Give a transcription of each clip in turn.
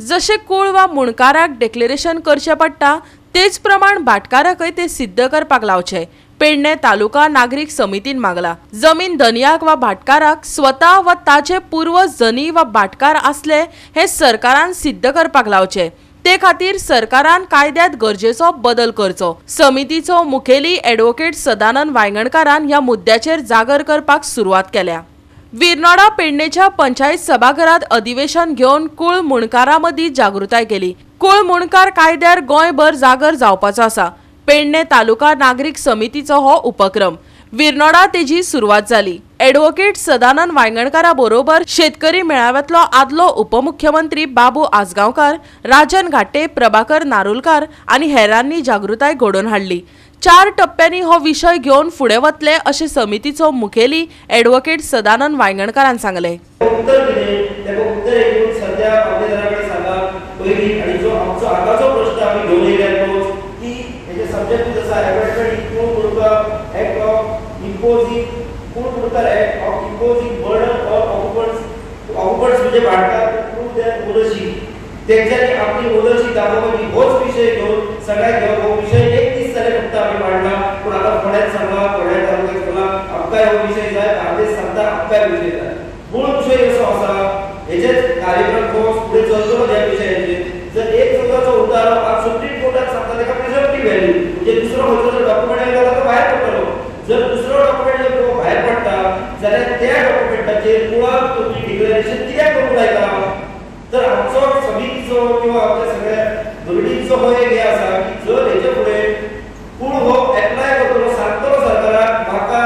जशे कूळ वा मुणकाराक डिक्लेरेशन करचे पडटा तेच प्रमाण भाटकाराकय ते सिद्ध करपाक लावचे। पेडणे तालुका नागरिक समितीन मागला। जमीन धनियाक वा भाटकाराक स्वता वा ताचे पूर्वज जनी वा भाटकार असले हे सरकारान सिद्ध करपाक लावचे। ते खातीर सरकारान कायद्यात गरजेचो बदल करचो। समितीचो मुखेली ॲडव्होकेट सदानंद वांयगणकारान ह्या मुद्द्याचेर जागर करपाक सुरवात केल्या। विर्नोडा पेडणेच्या पंचायत सभाघरात अधिवेशन घेवन कुळ मुणकारां मदीं जागृताय केली। कुळ मुणकार कायद्यार गोंयभर जागर जावपाचो आसा। पेडणे तालुका नागरिक समितीचो हो उपक्रम विर्नोडा तेजी सुरवात जाली। ॲडव्होकेट सदानंद वांयगणकारा बरोबर शेतकरी मेळाव्यातलो आदलो उपमुख्यमंत्री बाबू आसगांवकार, राजन घाटे, प्रभाकर नारुलकार आनी हेरांनी जागृताय घडोवन हाडली। 4 टप्प्यांनी हो विषय घेवन फुडें वतले अशें समितीचो मुखेली ॲडव्होकेट सदानंद वांयगणकारान सांगले। आपली ओनरशिप दाखवण्याची होच विषय घेऊन सगळ्यात हो विषय 31 साली फक्त आम्ही मांडला। पण आता थोड्याच सांगा थोड्या तालुक्यात बोला अक्का हो विषय जाय आदेश सांगता अक्का विषय जाय। मूळ विषय असो असा याचे कार्यक्रम कोर्स पुढे चलतो त्या विषयाचे जर एक चौदाचा उतारो आज सुप्रीम कोर्टात सांगता त्याला प्रिझर्व्हेटिव्ह व्हॅल्यू म्हणजे दुसरा होतो डॉक्युमेंट आला तर बाहेर पडतो। जर दुसरा डॉक्युमेंट जर बाहेर पडता जाल्यार त्या डॉक्युमेंटाचेर मुळात तुम्ही डिक्लेरेशन कित्याक करूंक लायता तर आमचो समितीचो किंवा आमच्या सगळ्या दुर्डींचो हो एक हे आसा की जर हेचे फुडें पूण हो एप्लाय करतलो सांगतलो सरकाराक म्हाका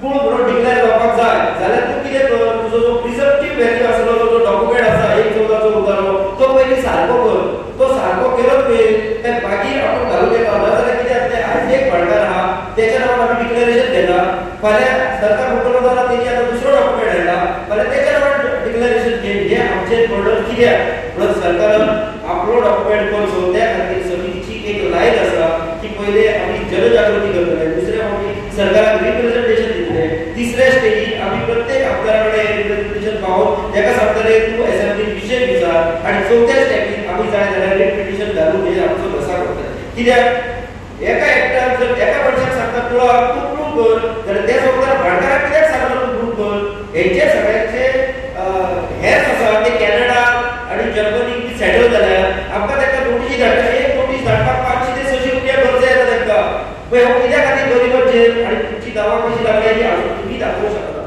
पूण म्हणून डिक्लेअर जावपाक जाय जाल्यार तूं कितें कर तुजो जो प्रिझर्व्हेटिव्ह व्हॅल्यू आसलो जो डॉक्युमेंट आसा 1/14 उतारो तो पयलीं सारको कर। तो सारको केलो काय मागीर आपूण घालूंक येता जाल्यार कितें जातलें आज एक भाटकार आहा तेच्या नांवान आमी डिक्लेरेशन घेता फाल्यां सरकार म्हणटलो जाल्यार तेणी आतां दुसरो डॉक्युमेंट हाडला फाल्यां तेच्या नांवान डिक्लेरेशन घे हे आमचें बर्डन कित्याक म्हणून सरकारान आपलो डॉक्युमेंट करचो। त्या खातीर समितीची एक लायन आसा की पयले आमी जनजागृती करतले, दुसरे आमी सरकाराक रिप्रेझेंटेशन दितले, तिसऱ्या स्टेजीक आमी प्रत्येक आमदारा कडेन रिप्रेझेंटेशन पावोवन ताका सांगतले तूं असेंब्लीत विशय विचार आनी चवथ्या स्टेजीक आमी जाय जाल्यार रिप्रेझेंटेशन घालून हे आमचो बसा करतले। कित्याक एका एकट्याक जर एका मनशाक सांगता कुळाक तूं प्रूव कर जाल्यार त्या चौथ्यार भाटकाराक कित्याक सांगलो तूं प्रूव कर। हेंचे सगळ्यांचे हेच आसा ते कॅनडा आणि जर्मनीक सेटल जाल्यार आमकां ताका नोटीस धाडटा एक नोटीस धाडपाक 500 ते 600 रुपया खर्च येता तांकां पळय हो कित्या खातीर गरीबाचेर आनी तुमची दावा कशी लागली आनी हांव तुमी दाखोवंक शकता।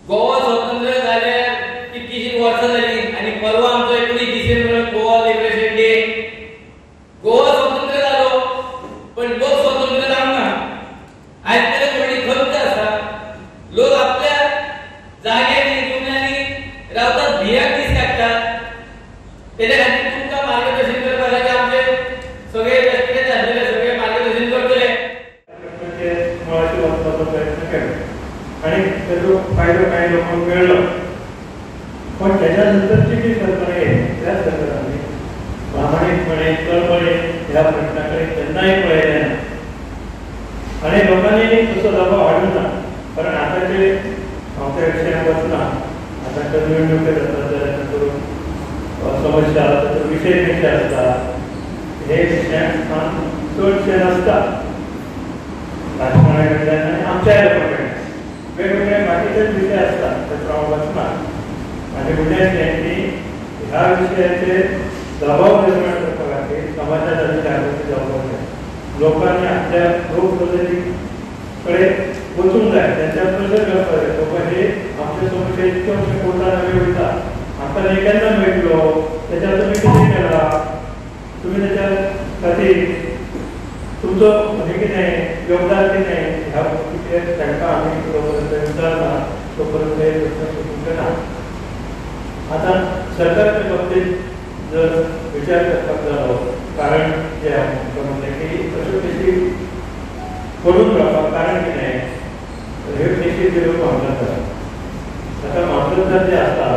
गोवा स्वतंत्र जाल्यार कितकीशीं वर्सां जालीं आनी परवा आमचो 19 डिसेंबर गोवा लिबरेशन डे। गोवा स्वतंत्र जालो पण लोक स्वतंत्र जावंक ना। आयज तरी थोडी खंत आसा लोक आपल्या जाग्यार रावतात भिराक दीस काडटात तेच्या खातीर तुमकां मार्गदर्शन करपाक आमचे सगळे व्यक्तिगत आसलेले सगळे मार्गदर्शन करतले। मुळाशी वचपाचो प्रयत्न केलो आनी तेजो फायदो कांय लोकांक मेळ्ळो पण तेच्या नंतरची जी सरकार येयली त्या सरकारांनी प्रामाणीकपणे कळमळे ह्या प्रश्ना कडेन केन्नाय पळयलें ना आनी लोकांनी तसो दबाव हाडूंक ना। कारण आतांचे हांव त्या विशयान वचना आतां निवडणुको जातात जाल्यार समस्या आसता विशय कशे आसता हे विशयान चडशे नासता राजकारणा कडल्यान आनी आमच्या लोकां कडल्यान वेगवेगळे बाकीचेच विशय आसता ते हांव वचना। म्हाजें म्हणणें अशें की ह्या विशयाचेर दबाव निर्माण करपा खातीर समाजाची जागृती जावपाक जाय। लोकांनी आपल्या लोकप्रतिनिधी कडेन वचूंक जाय तेंच्या प्रेशर करपाक जाय बाबा हे आमचे समस्या इतके अशें कोर्टान आमी वयता आमकां हे केन्ना मेळटलो तेच्यार तुमी कितें केला तुमी तेच्या खातीर तुमचो हें कितें योगदान कितें ह्या कितें तांकां आमी जो पर्यंत विचारना तो पर्यंत हे प्रश्न सुटूंक ना। आतां सरकाराच्या बाबतींत जर विचार करपाक जालो कारण जें हांव म्हणलें की अश्यो केसी पडून रावपाक कारण कितें हे केसी दिवप मागतात। आतां मागतात जे आसता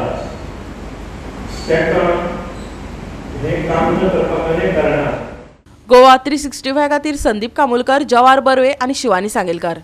तांकां हें काम न करपाक अनेक कारणां। गोवा 365 खातीर संदीप कामुलकर, जवाहर बर्वे आनी शिवानी सांगेलकार।